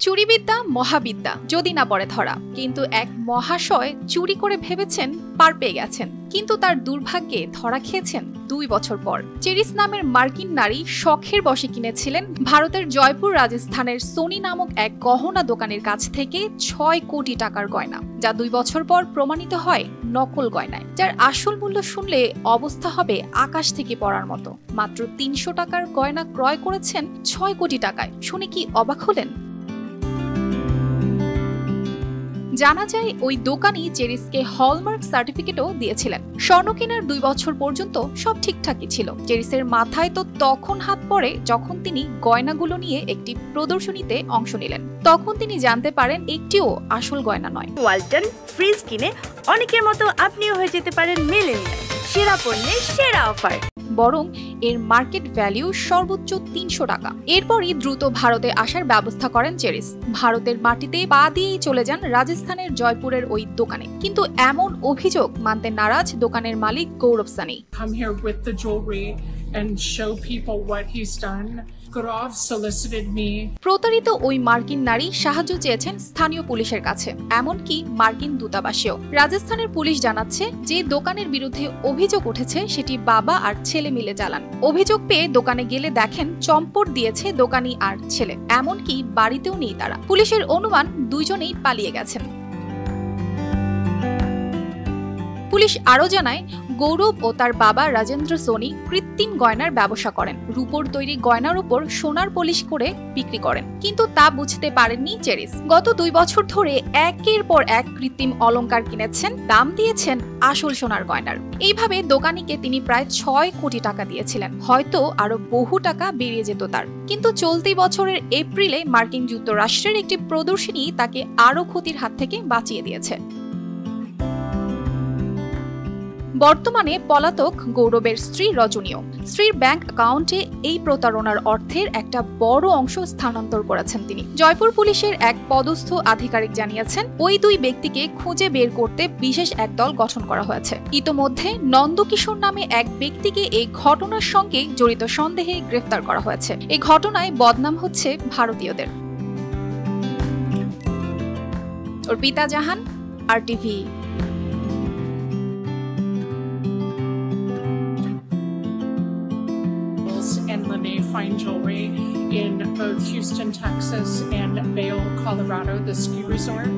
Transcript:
চুরিবিদ্যা মহাবিদ্যা যদি না পড়ে ধরা, কিন্তু এক মহাশয় চুরি করে ভেবেছেন পার পেয়ে গেছেন, কিন্তু তার দুর্ভাগ্যে ধরা খেয়েছেন 2 বছর পর। চেরিস নামের মার্কিন নারী শখের বশে কিনেছিলেন ভারতের জয়পুর রাজস্থানের সোনি নামক এক গহনা দোকানের কাছ থেকে 6 কোটি টাকার গয়না, যা 2 বছর পর প্রমাণিত হয় নকল গয়নায়, যার আসল মূল্য শুনলে অবস্থা হবে আকাশ থেকে পড়ার মতো। মাত্র 300 টাকার গয়না ক্রয় করেছেন 6 কোটি টাকায়। শুনে কি অবাক হলেন? জানা যায় ওই দোকানি চেরিসকে হলমার্ক সার্টিফিকেটও দিয়েছিলেন। স্বর্ণ কেনার 2 বছর পর্যন্ত সব ঠিকঠাকই ছিল। চেরিসের মাথায় তো তখন হাত পড়ে যখন তিনি গয়নাগুলো নিয়ে একটি প্রদর্শনীতে অংশ নিলেন। তখন তিনি জানতে পারেন একটিও আসল গয়না নয়। ওয়ালটন ফ্রিজ কিনে অনেকের মতো আপনিও হয়ে যেতে পারেন মিলেনিয়াল। সেরা পণ্যের সেরা অফার, বরং এর মার্কেট ভ্যালু সর্বোচ্চ 300 টাকা। এরপরই দ্রুত ভারতে আসার ব্যবস্থা করেন চেরিস। ভারতের মাটিতে পা দিয়েই চলে যান রাজস্থানের জয়পুরের ওই দোকানে, কিন্তু এমন অভিযোগ মানতে নারাজ দোকানের মালিক গৌরব সানি। প্রতারিত ওই মার্কিন নারী সাহায্য চেয়েছেন স্থানীয় পুলিশের কাছে, এমনকি মার্কিন দূতাবাসেও। রাজস্থানের পুলিশ জানাচ্ছে যে দোকানের বিরুদ্ধে অভিযোগ উঠেছে সেটি বাবা আর ছেলে মিলে চালান। অভিযোগ পেয়ে দোকানে গেলে দেখেন চম্পট দিয়েছে দোকানি আর ছেলে, এমনকি বাড়িতেও নেই তারা। পুলিশের অনুমান দুইজনেই পালিয়ে গেছেন। পুলিশ আরও জানায় গৌরব ও তার বাবা রাজেন্দ্র সোনি কৃত্রিম গয়নার ব্যবসা করেন। রূপোর তৈরি গয়নার উপর সোনার পলিশ করে বিক্রি করেন, কিন্তু তা বুঝতে পারেননি চেরিস। গত 2 বছর ধরে একের পর এক কৃত্রিম অলংকার কিনেছেন, দাম দিয়েছেন আসল সোনার গয়নার। এইভাবে দোকানিকে তিনি প্রায় 6 কোটি টাকা দিয়েছিলেন। হয়তো আরো বহু টাকা বেরিয়ে যেত তার, কিন্তু চলতি বছরের এপ্রিলে মার্কিন যুক্তরাষ্ট্রের একটি প্রদর্শনী তাকে আরো ক্ষতির হাত থেকে বাঁচিয়ে দিয়েছে। বর্তমানে পলাতক গৌরবের স্ত্রী রজনীও। স্ত্রীর ব্যাংক অ্যাকাউন্টে এই প্রতারণার অর্থের একটা বড় অংশ স্থানান্তর করেছেন তিনি। জয়পুর পুলিশের এক পদস্থ আধিকারিক জানিয়েছেন ওই 2 ব্যক্তিকে খুঁজে বের করতে বিশেষ এক দল গঠন করা হয়েছে। ইতোমধ্যে নন্দকিশোর নামে এক ব্যক্তিকে এই ঘটনার সঙ্গে জড়িত সন্দেহে গ্রেফতার করা হয়েছে। এই ঘটনায় বদনাম হচ্ছে ভারতীয়দের। অর্পিতা জাহান, RTV। And Lene Fine Jewelry in both Houston, Texas and Vail, Colorado, the ski resort.